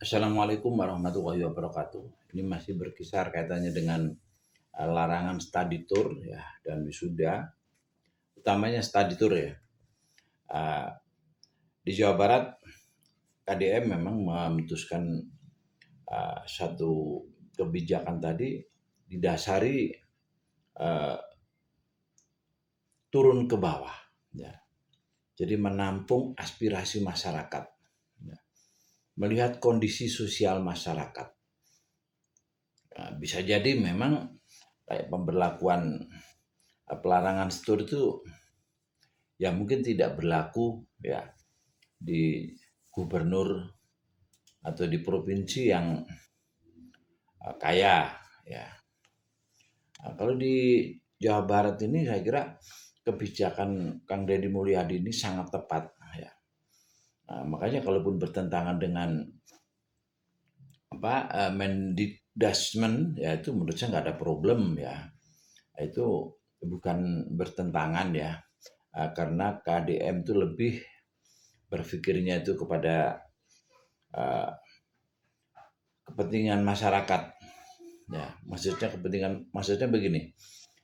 Assalamualaikum warahmatullahi wabarakatuh. Ini masih berkisar kaitannya dengan larangan study tour ya dan wisuda, utamanya study tour ya. Uh, di Jawa Barat KDM memang memutuskan satu kebijakan tadi didasari uh, turun ke bawah ya. Jadi menampung aspirasi masyarakat, ya. Melihat kondisi sosial masyarakat. Bisa jadi memang kayak pemberlakuan pelarangan tour itu ya mungkin tidak berlaku ya di gubernur atau di provinsi yang kaya ya. Kalau di Jawa Barat ini saya kira kebijakan Kang Deddy Mulyadi ini sangat tepat ya. Makanya kalaupun bertentangan dengan Mendikdasmen ya itu menurut saya nggak ada problem ya. Itu bukan bertentangan ya. Karena KDM itu lebih berpikirnya itu kepada kepentingan masyarakat ya, maksudnya begini,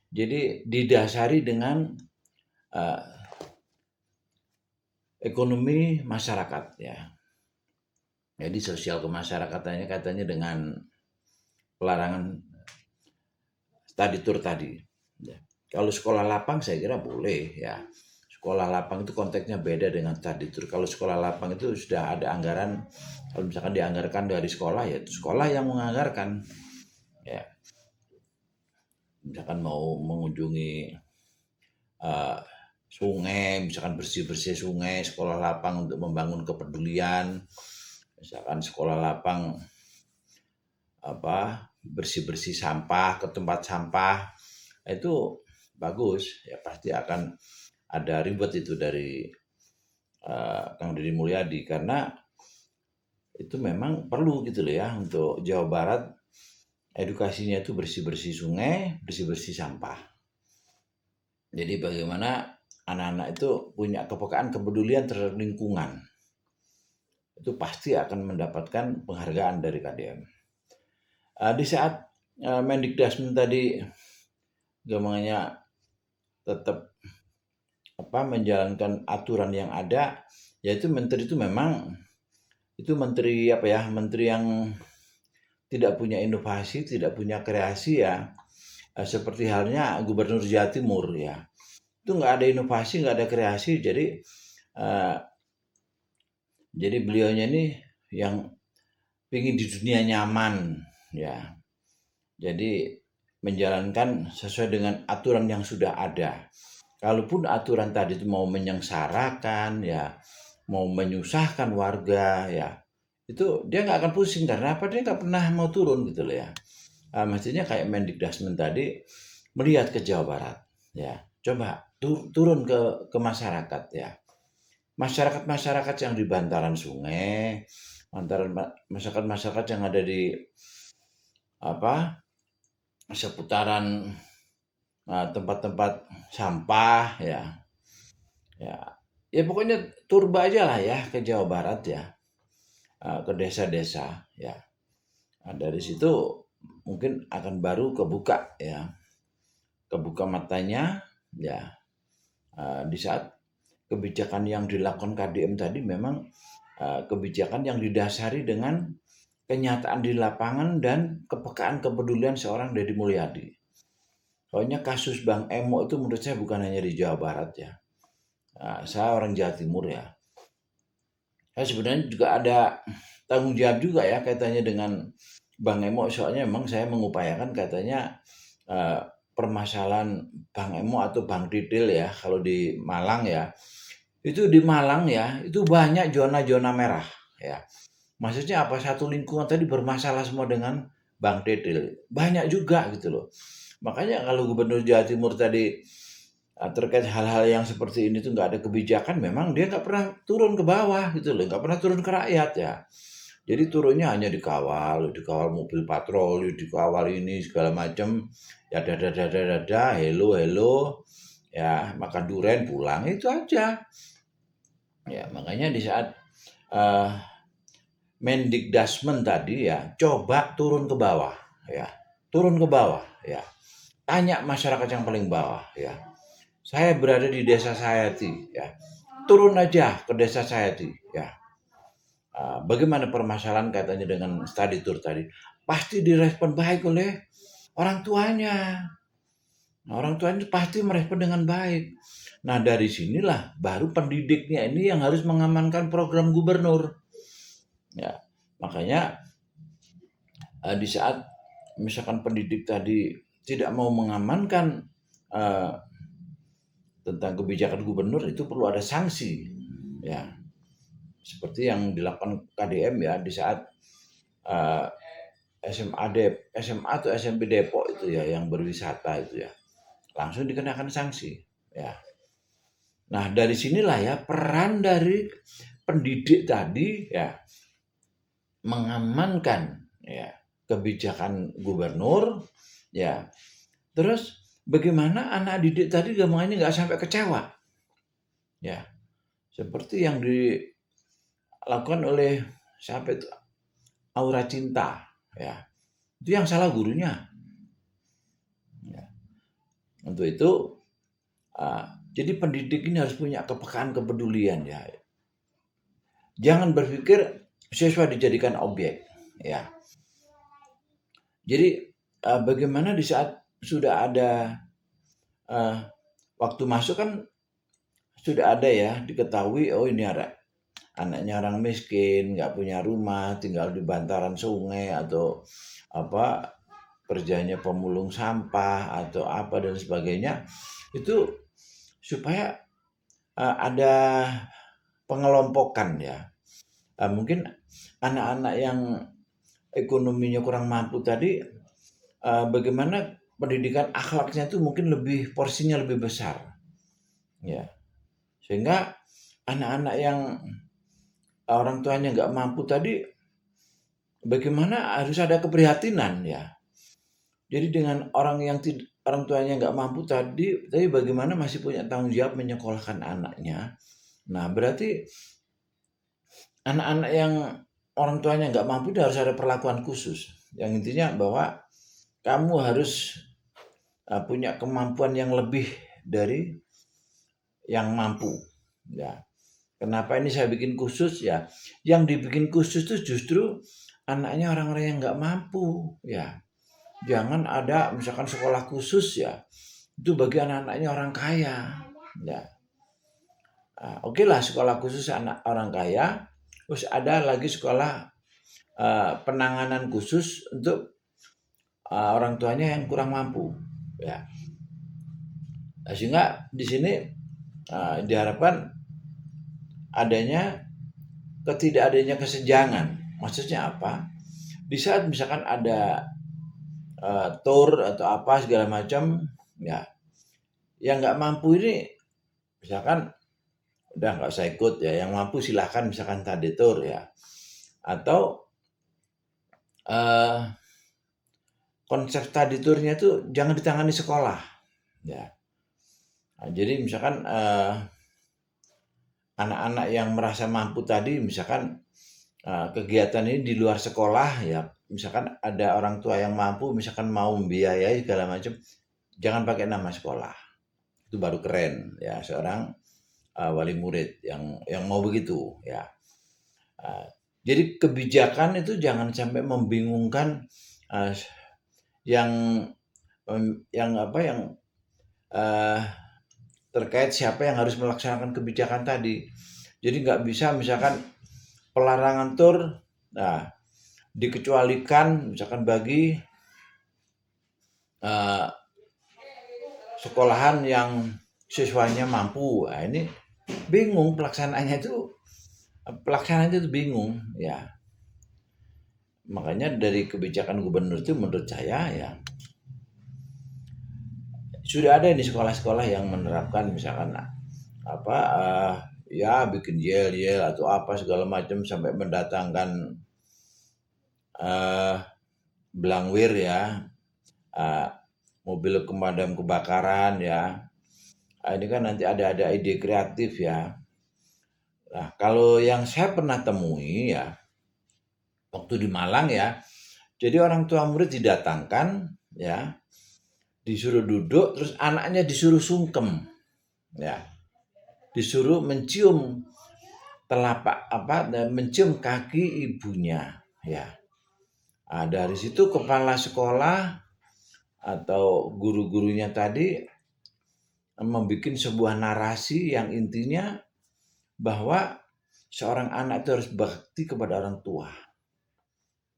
jadi didasari dengan ekonomi masyarakat ya, jadi sosial kemasyarakatannya katanya dengan pelarangan study tour tadi ya. Kalau sekolah lapang saya kira boleh ya. Sekolah lapang itu konteksnya beda dengan study tour. Kalau sekolah lapang itu sudah ada anggaran, kalau misalkan dianggarkan dari sekolah ya itu sekolah yang menganggarkan ya. Misalkan mau mengunjungi sungai, misalkan bersih-bersih sungai, sekolah lapang untuk membangun kepedulian, misalkan sekolah lapang bersih-bersih sampah ke tempat sampah, itu bagus ya, pasti akan ada ribet itu dari Kang Deddy Mulyadi karena itu memang perlu gitu loh ya untuk Jawa Barat, edukasinya itu bersih-bersih sungai, bersih-bersih sampah. Jadi bagaimana anak-anak itu punya kepekaan, kepedulian terhadap lingkungan, itu pasti akan mendapatkan penghargaan dari KDM. Di saat Mendikdasmen tadi gambarnya tetap menjalankan aturan yang ada, yaitu menteri itu memang itu menteri menteri yang tidak punya inovasi, tidak punya kreasi ya, seperti halnya Gubernur Jawa Timur ya, itu nggak ada inovasi, nggak ada kreasi, jadi beliaunya ini yang ingin di dunia nyaman ya, jadi menjalankan sesuai dengan aturan yang sudah ada. Kalaupun aturan tadi itu mau menyengsarakan ya, mau menyusahkan warga ya, itu dia nggak akan pusing karena apa, dia nggak pernah mau turun gitu loh ya. Mestinya kayak Mendikdasmen tadi melihat ke Jawa Barat ya, coba turun ke masyarakat ya, masyarakat yang di bantaran sungai, masyarakat yang ada di seputaran tempat-tempat sampah ya, ya pokoknya turba aja lah ya ke Jawa Barat ya, ke desa-desa ya. Dari situ mungkin akan baru kebuka matanya ya. Di saat kebijakan yang dilakukan KDM tadi memang kebijakan yang didasari dengan kenyataan di lapangan dan kepekaan kepedulian seorang Deddy Mulyadi. Soalnya kasus Bang Emo itu menurut saya bukan hanya di Jawa Barat ya. Saya orang Jawa Timur ya. Saya sebenarnya juga ada tanggung jawab juga ya kaitannya dengan Bang Emo, soalnya memang saya mengupayakan katanya permasalahan Bang Emo atau Bang Didil ya, kalau di Malang ya. Itu di Malang ya, itu banyak zona-zona merah ya. Maksudnya apa, satu lingkungan tadi bermasalah semua dengan Bang Didil. Banyak juga gitu loh. Makanya kalau Gubernur Jawa Timur tadi terkait hal-hal yang seperti ini tuh nggak ada kebijakan, memang dia nggak pernah turun ke bawah gitu loh, nggak pernah turun ke rakyat ya. Jadi turunnya hanya dikawal mobil patroli, dikawal ini segala macam, ya dada, hello, ya makan durian pulang, itu aja. Ya makanya di saat Mendikdasmen tadi ya, coba turun ke bawah ya. Turun ke bawah ya. Tanya masyarakat yang paling bawah ya. Saya berada di desa Sayati ya. Turun aja ke desa Sayati ya. Bagaimana permasalahan katanya dengan study tour tadi? Pasti direspon baik oleh orang tuanya. Nah, orang tuanya pasti merespon dengan baik. Nah, dari sinilah baru pendidiknya ini yang harus mengamankan program gubernur. Ya, makanya di saat misalkan pendidik tadi tidak mau mengamankan uh, tentang kebijakan gubernur, itu perlu ada sanksi. Ya, seperti yang dilakukan KDM ya di saat uh, SMA atau SMP Depok itu ya yang berwisata itu ya langsung dikenakan sanksi ya. Nah, dari sinilah ya peran dari pendidik tadi ya mengamankan ya kebijakan gubernur ya. Terus bagaimana anak didik tadi gampangnya nggak sampai kecewa ya, seperti yang dilakukan oleh siapa itu, Aura Cinta ya, itu yang salah gurunya ya. Untuk itu jadi pendidik ini harus punya kepekaan, kepedulian ya. Jangan berpikir siswa dijadikan objek ya. Jadi bagaimana di saat sudah ada waktu masuk kan sudah ada ya diketahui, oh ini ada anaknya orang miskin, nggak punya rumah, tinggal di bantaran sungai atau apa kerjanya pemulung sampah atau apa dan sebagainya, itu supaya ada pengelompokan ya. Mungkin anak-anak yang ekonominya kurang mampu tadi, bagaimana pendidikan akhlaknya itu mungkin lebih porsinya lebih besar ya, sehingga anak-anak yang orang tuanya nggak mampu tadi, bagaimana harus ada keprihatinan ya. Jadi dengan orang tuanya nggak mampu tadi, tapi bagaimana masih punya tanggung jawab menyekolahkan anaknya. Nah, berarti anak-anak yang orang tuanya nggak mampu itu harus ada perlakuan khusus. Yang intinya bahwa kamu harus punya kemampuan yang lebih dari yang mampu. Ya, kenapa ini saya bikin khusus ya? Yang dibikin khusus itu justru anaknya orang-orang yang nggak mampu ya. Jangan ada misalkan sekolah khusus ya, itu bagi anak-anaknya orang kaya ya. Oke lah sekolah khusus anak orang kaya, terus ada lagi sekolah penanganan khusus untuk orang tuanya yang kurang mampu ya. Sehingga di sini diharapkan adanya ketidakadanya kesenjangan. Maksudnya apa? Di saat misalkan ada tour atau apa segala macam ya, yang nggak mampu ini misalkan udah nggak usah ikut ya, yang mampu silahkan misalkan tadi tour ya, atau konsep study tournya itu jangan ditangani sekolah ya. Nah, jadi misalkan anak-anak yang merasa mampu tadi misalkan kegiatan ini di luar sekolah ya, misalkan ada orang tua yang mampu misalkan mau membiayai segala macam, jangan pakai nama sekolah, itu baru keren ya seorang wali murid yang mau begitu ya. Jadi kebijakan itu jangan sampai membingungkan yang terkait siapa yang harus melaksanakan kebijakan tadi. Jadi nggak bisa misalkan pelarangan tur dikecualikan misalkan bagi sekolahan yang siswanya mampu. Nah, ini bingung pelaksanaannya itu bingung ya. Makanya dari kebijakan gubernur itu menurut saya ya sudah ada di sekolah-sekolah yang menerapkan misalkan ya bikin yel-yel atau apa segala macam sampai mendatangkan belangwir ya, mobil pemadam kebakaran ya. Ini kan nanti ada ide kreatif ya. Nah, kalau yang saya pernah temui ya, waktu di Malang ya. Jadi orang tua murid didatangkan ya, disuruh duduk, terus anaknya disuruh sungkem ya, disuruh mencium telapak dan mencium kaki ibunya ya. Nah, dari situ kepala sekolah atau guru-gurunya tadi membuat sebuah narasi yang intinya bahwa seorang anak itu harus bakti kepada orang tua.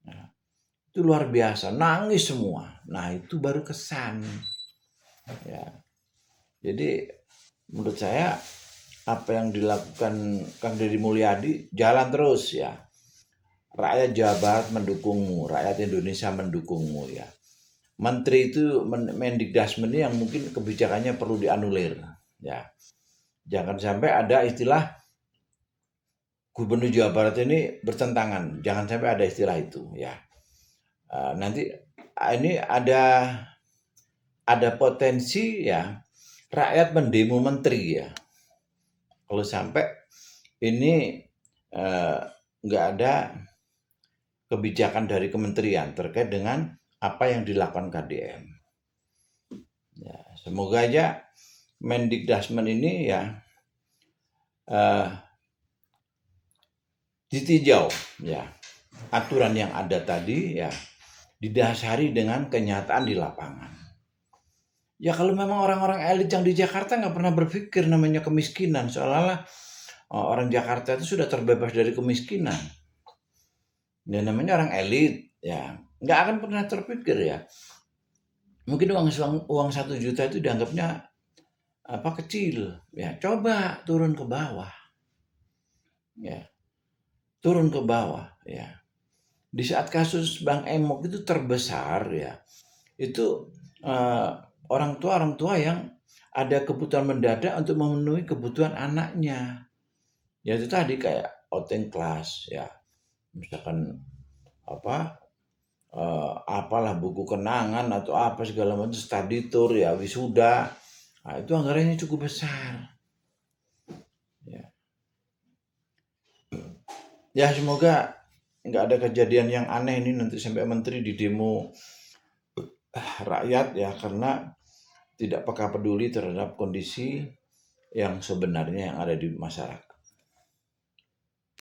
Nah, itu luar biasa, nangis semua. Nah, itu baru kesan. Ya. Jadi menurut saya apa yang dilakukan Kang Deddy Mulyadi jalan terus ya. Rakyat Jawa Barat mendukungmu, rakyat Indonesia mendukungmu ya. Menteri itu Mendikdasmen yang mungkin kebijakannya perlu dianulir ya. Jangan sampai ada istilah Gubernur Jawa Barat ini bertentangan, jangan sampai ada istilah itu ya. Nanti ini ada potensi ya rakyat mendemo menteri ya. Kalau sampai ini nggak ada kebijakan dari kementerian terkait dengan apa yang dilakukan KDM. Ya, semoga aja Mendikdasmen ini ya ditinjau ya, aturan yang ada tadi ya didasari dengan kenyataan di lapangan. Ya kalau memang orang-orang elit yang di Jakarta nggak pernah berpikir namanya kemiskinan, seolah-olah orang Jakarta itu sudah terbebas dari kemiskinan. Ya namanya orang elit ya nggak akan pernah terpikir ya. Mungkin uang 1 juta itu dianggapnya kecil ya. Coba turun ke bawah. Ya. Turun ke bawah ya. Di saat kasus Bang Emok itu terbesar ya. Itu orang tua yang ada kebutuhan mendadak untuk memenuhi kebutuhan anaknya. Ya itu tadi kayak outing kelas ya. Misalkan apalah buku kenangan atau apa segala macam, study tour ya, wisuda. Nah, itu anggarannya cukup besar. Ya semoga nggak ada kejadian yang aneh ini nanti sampai menteri di demo rakyat ya karena tidak peduli terhadap kondisi yang sebenarnya yang ada di masyarakat.